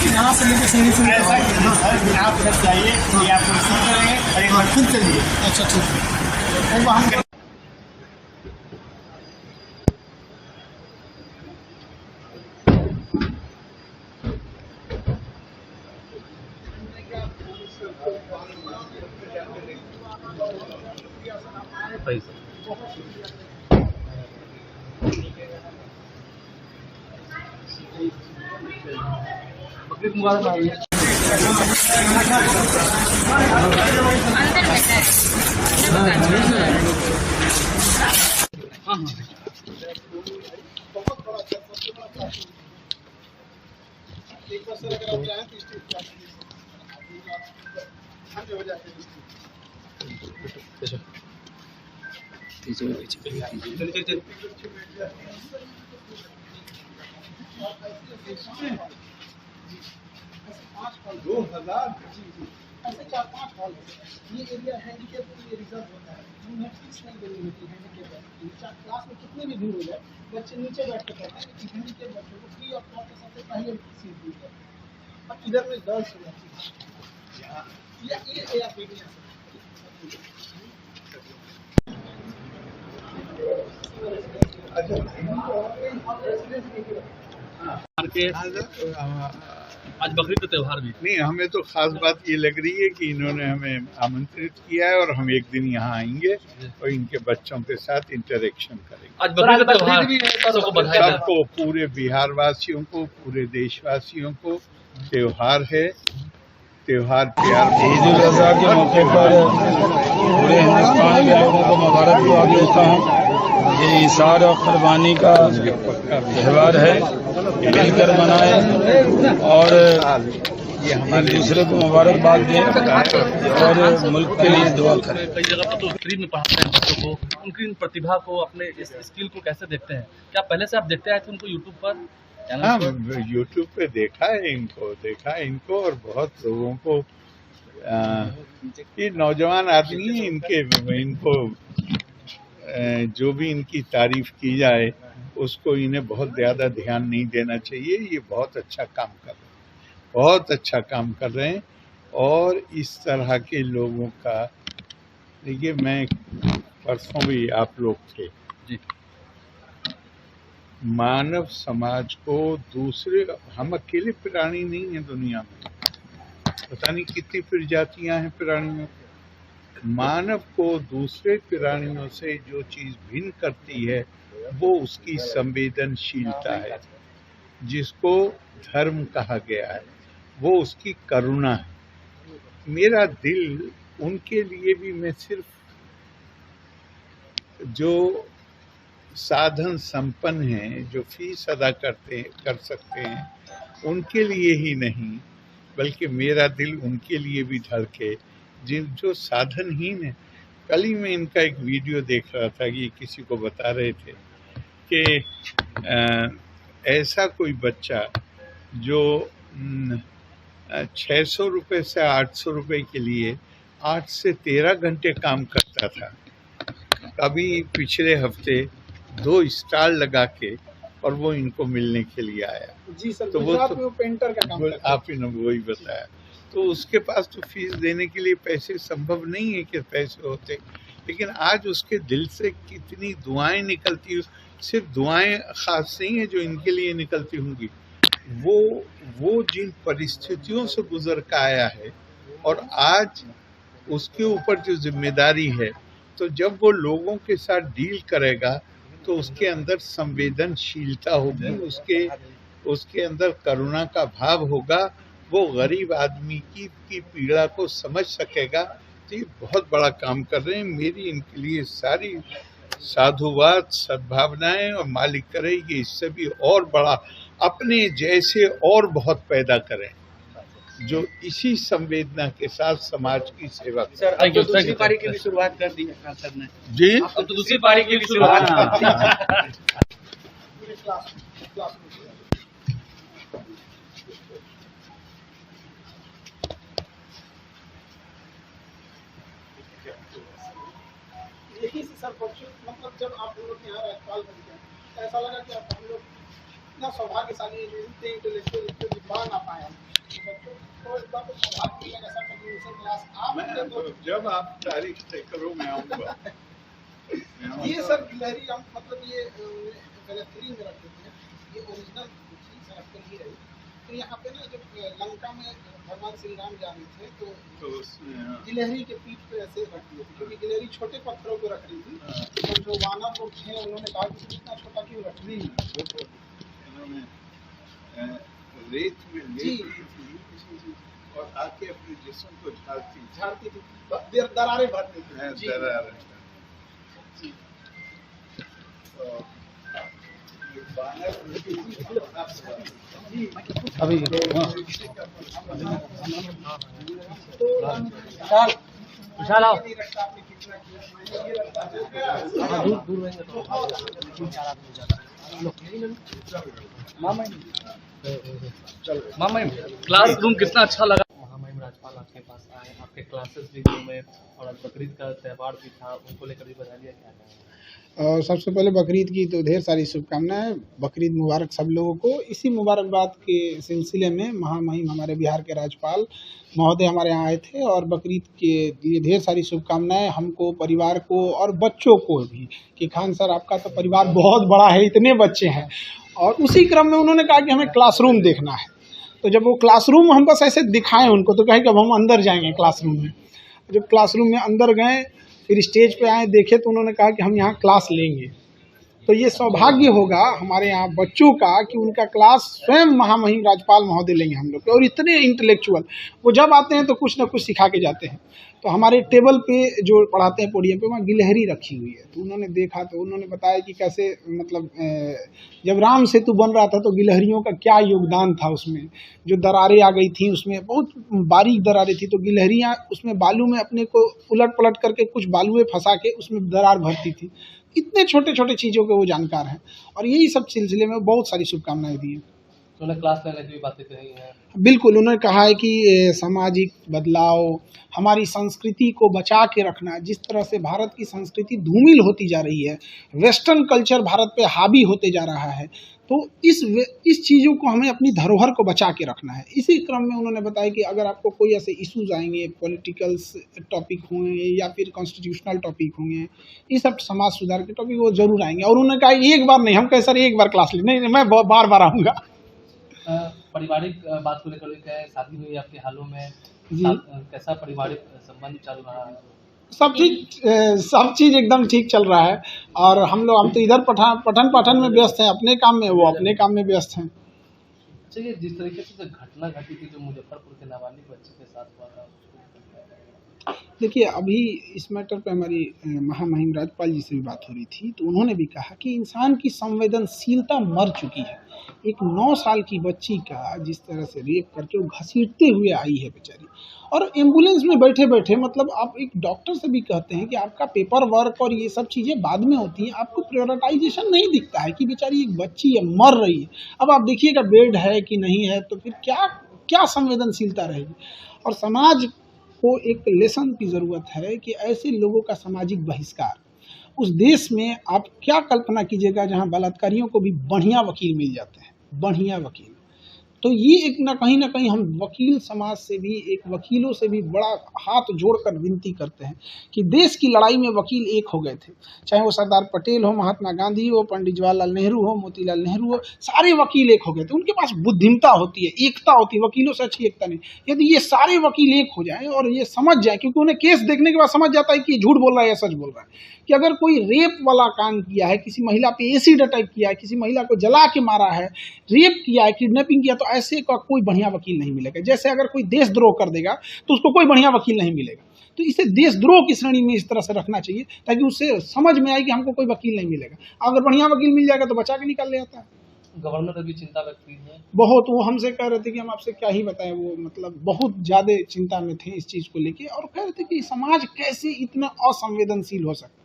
यहाँ से लेकर सीढ़ी से आप इधर जाइए, ये आपको रिसीव करेंगे और एक बार खुद चलिए। अच्छा ठीक है। और वहाँ ऐसे 4-5 हॉल है। ये एरिया हैंडीकैप के लिए रिजर्व होता है। उन्हें फीस नहीं देनी होती हैंडीकैप। क्लास में कितने भी भीड़ हो जाए, बच्चे नीचे बैठ कर पढ़ते हैं, लेकिन हैंडीकैप बच्चों को फ्री ऑफ कॉस्ट सबसे पहले सीट दी है। और इधर में गर्ल्स हो जाती है। ये आप देखिए आज बकरीद का त्योहार भी नहीं, हमें तो खास बात ये लग रही है कि इन्होंने हमें आमंत्रित किया है और हम एक दिन यहाँ आएंगे और इनके बच्चों के साथ इंटरेक्शन करेंगे। आज बकरीद का त्योहार भी है, सबको बधाई। सबको, पूरे बिहार वासियों को, पूरे देशवासियों को त्योहार है। त्योहार प्यार ईद उल अजहा के मौके पर पूरे हिंदुस्तान के लोगों को मुबारकबाद देता हूँ। ये इशार और कुर्बानी का त्यौहार है, मिलकर मनाएं और एक दूसरे को मुबारकबाद दें और मुल्क के लिए दुआ करें। कई जगह पर तो फ्री में पढ़ाते हैं बच्चों को, उनकी प्रतिभा को, अपने इस स्किल को कैसे देखते हैं? क्या पहले से आप देखते आए थे उनको यूट्यूब पर? हाँ, यूट्यूब पे देखा है इनको और बहुत लोगों को ये नौजवान आदमी है, इनको जो भी इनकी तारीफ की जाए उसको इन्हें बहुत ज़्यादा ध्यान नहीं देना चाहिए। ये बहुत अच्छा काम कर रहे हैं और इस तरह के लोगों का, देखिए मैं परसों भी आप लोग थे जी, मानव समाज को दूसरे, हम अकेले प्राणी नहीं हैं दुनिया में, पता नहीं कितनी प्रजातियां हैं प्राणियों। मानव को दूसरे प्राणियों से जो चीज भिन्न करती है वो उसकी संवेदनशीलता है, जिसको धर्म कहा गया है, वो उसकी करुणा है। मेरा दिल उनके लिए भी, मैं सिर्फ जो साधन संपन्न हैं, जो फीस अदा कर सकते हैं, उनके लिए ही नहीं बल्कि मेरा दिल उनके लिए भी धड़के जो साधनहीन है। कल ही मैं इनका एक वीडियो देख रहा था कि किसी को बता रहे थे कि ऐसा कोई बच्चा जो 600 रुपये से 800 रुपये के लिए 8 से 13 घंटे काम करता था, अभी पिछले हफ्ते 2 स्टाल लगा के और वो इनको मिलने के लिए आया। जी सर, तो वो पेंटर का काम करता है। आप ही ने वही बताया। तो उसके पास तो फीस देने के लिए पैसे संभव नहीं है कि पैसे होते, लेकिन आज उसके दिल से कितनी दुआएं निकलती, सिर्फ दुआएं खास नहीं है जो इनके लिए निकलती होंगी, वो जिन परिस्थितियों से गुजर कर आया है और आज उसके ऊपर जो जिम्मेदारी है, तो जब वो लोगों के साथ डील करेगा तो उसके अंदर संवेदनशीलता होगी, उसके अंदर करुणा का भाव होगा, वो गरीब आदमी की पीड़ा को समझ सकेगा। तो ये बहुत बड़ा काम कर रहे हैं। मेरी इनके लिए सारी साधुवाद, सद्भावनाएं, और मालिक करे ये इससे भी और बड़ा अपने जैसे और बहुत पैदा करें जो इसी संवेदना के साथ समाज की सेवा करें। सर, अब तो दूसरी पारी की भी शुरुआत कर दी है सर ने जी, अब तो दूसरी पारी की भी शुरुआत कर दी है। सर बच्चों मतलब जब आप हम लोग के यहाँ राज्यपाल बन गए तो ऐसा लगा कि आप हम लोग इतना सौभाग्यशाली है जो इतने इंटेलेक्चुअल बन ना पाए हम। तो बच्चों को एक बार तो सौभाग्य मिलेगा सर कम्युनिकेशन क्लास आप जब आप तारीख तय करो मैं आऊँगा। ये सर गिलहरी हम मतलब ये पहले 3 में रखते थे, ये ओरिजिनल थी सर आपको नहीं रही। तो यहाँ पे ना जब लंका में भगवान श्री राम जा रहे थे तो गिलहरी के पीठ पे ऐसे रख दिए थे, क्योंकि गिलहरी छोटे पत्थरों पे रख रही थी। तो जो वानर लोग थे उन्होंने कहा कि इतना छोटा क्यों रख रही है। इन्होंने रेत में लेटी थी और आके अपने जिस्म को झाड़ती थी, दरारें भरती थी। दरारें अभी विशाल आओ मामा क्लासरूम कितना अच्छा लगा। महामहिम राज्यपाल आपके पास आए, आपके क्लासेस भी घूमे और आज बकरीद का त्यौहार भी था, उनको लेकर भी बधाई दिया क्या? और सबसे पहले बकरीद की तो ढेर सारी शुभकामनाएं। बकरीद मुबारक सब लोगों को। इसी मुबारकबाद के सिलसिले में महामहिम हमारे बिहार के राज्यपाल महोदय हमारे यहाँ आए थे और बकरीद के लिए ढेर सारी शुभकामनाएं हमको, परिवार को और बच्चों को भी कि खान सर आपका तो परिवार बहुत बड़ा है, इतने बच्चे हैं। और उसी क्रम में उन्होंने कहा कि हमें क्लासरूम देखना है। तो जब वो क्लासरूम हम बस ऐसे दिखाएं उनको तो कहे कि अब हम अंदर जाएंगे क्लासरूम में। जब क्लासरूम में अंदर गए फिर स्टेज पे आए देखे तो उन्होंने कहा कि हम यहाँ क्लास लेंगे। तो ये सौभाग्य होगा हमारे यहाँ बच्चों का कि उनका क्लास स्वयं महामहिम राज्यपाल महोदय लेंगे हम लोग। और इतने इंटेलेक्चुअल वो जब आते हैं तो कुछ ना कुछ सिखा के जाते हैं। तो हमारे टेबल पे जो पढ़ाते हैं पोडियम पे वहाँ गिलहरी रखी हुई है। तो उन्होंने देखा तो उन्होंने बताया कि कैसे मतलब जब राम सेतु बन रहा था तो गिलहरियों का क्या योगदान था उसमें। जो दरारें आ गई थी उसमें बहुत बारीक दरारें थी, तो गिलहरियाँ उसमें बालू में अपने को उलट पलट करके कुछ बालुएं फंसा के उसमें दरार भरती थी। इतने छोटे छोटे चीज़ों के वो जानकार हैं और यही सब सिलसिले में बहुत सारी शुभकामनाएं दी हैं। तो उन्हें क्लास लेने की भी बातें कही हैं। बिल्कुल, उन्होंने कहा है कि सामाजिक बदलाव, हमारी संस्कृति को बचा के रखना। जिस तरह से भारत की संस्कृति धूमिल होती जा रही है, वेस्टर्न कल्चर भारत पे हावी होते जा रहा है, तो इस चीज़ों को हमें अपनी धरोहर को बचा के रखना है। इसी क्रम में उन्होंने बताया कि अगर आपको कोई ऐसे इश्यूज आएंगे, पॉलिटिकल टॉपिक होंगे या फिर कॉन्स्टिट्यूशनल टॉपिक होंगे, ये सब समाज सुधार के टॉपिक वो जरूर आएंगे। और उन्होंने कहा एक बार नहीं, हम कहे सर एक बार क्लास ले, नहीं मैं बार बार आऊँगा। पारिवारिक बात को लेकर क्या है, शादी हुई आपके हालों में, कैसा पारिवारिक संबंध चल रहा है? सब चीज़ एकदम ठीक चल रहा है। और हम तो इधर पठन पाठन में व्यस्त हैं, अपने काम में, वो अपने काम में व्यस्त हैं। अच्छा, ये जिस तरीके से घटना घटी थी जो मुजफ्फरपुर के नाबालिग बच्चे के साथ हुआ था, देखिए अभी इस मैटर पे हमारी महामहिम राज्यपाल जी से भी बात हो रही थी, तो उन्होंने भी कहा कि इंसान की संवेदनशीलता मर चुकी है। एक 9 साल की बच्ची का जिस तरह से रेप करके वो घसीटते हुए आई है बेचारी, और एम्बुलेंस में बैठे बैठे, मतलब आप एक डॉक्टर से भी कहते हैं कि आपका पेपर वर्क और ये सब चीज़ें बाद में होती हैं, आपको प्रायोरिटाइजेशन नहीं दिखता है कि बेचारी एक बच्ची है, मर रही है। अब आप देखिएगा बेड है कि नहीं है, तो फिर क्या संवेदनशीलता रहेगी। और समाज को एक लेसन की ज़रूरत है कि ऐसे लोगों का सामाजिक बहिष्कार। उस देश में आप क्या कल्पना कीजिएगा जहां बलात्कारियों को भी बढ़िया वकील मिल जाते हैं, बढ़िया वकील। तो ये एक ना कहीं हम वकील समाज से भी, एक वकीलों से भी बड़ा हाथ जोड़कर विनती करते हैं कि देश की लड़ाई में वकील एक हो गए थे। चाहे वो सरदार पटेल हो, महात्मा गांधी हो, पंडित जवाहरलाल नेहरू हो, मोतीलाल नेहरू हो, सारे वकील एक हो गए थे। उनके पास बुद्धिमता होती है, एकता होती है, वकीलों से अच्छी एकता नहीं। यदि ये सारे वकील एक हो जाएं और ये समझ जाए, क्योंकि उन्हें केस देखने के बाद समझ जाता है कि ये झूठ बोल रहा है या सच बोल रहा है, कि अगर कोई रेप वाला काम किया है, किसी महिला पे एसिड अटैक किया है, किसी महिला को जला के मारा है, रेप किया है, किडनैपिंग किया, तो ऐसे का कोई बढ़िया वकील नहीं मिलेगा। जैसे अगर कोई देशद्रोह कर देगा तो उसको कोई बढ़िया वकील नहीं मिलेगा। तो इसे देशद्रोह की श्रेणी में इस तरह से रखना चाहिए ताकि उससे समझ में आए कि हमको कोई वकील नहीं मिलेगा। अगर बढ़िया वकील मिल जाएगा तो बचा के निकाल ले आता है। गवर्नर ने भी चिंता व्यक्त की है बहुत। वो हमसे कह रहे थे कि हम आपसे क्या ही बताएं, वो मतलब बहुत ज़्यादा चिंता में थे इस चीज़ को लेके, और कह रहे थे कि समाज कैसे इतना असंवेदनशील हो सकता है।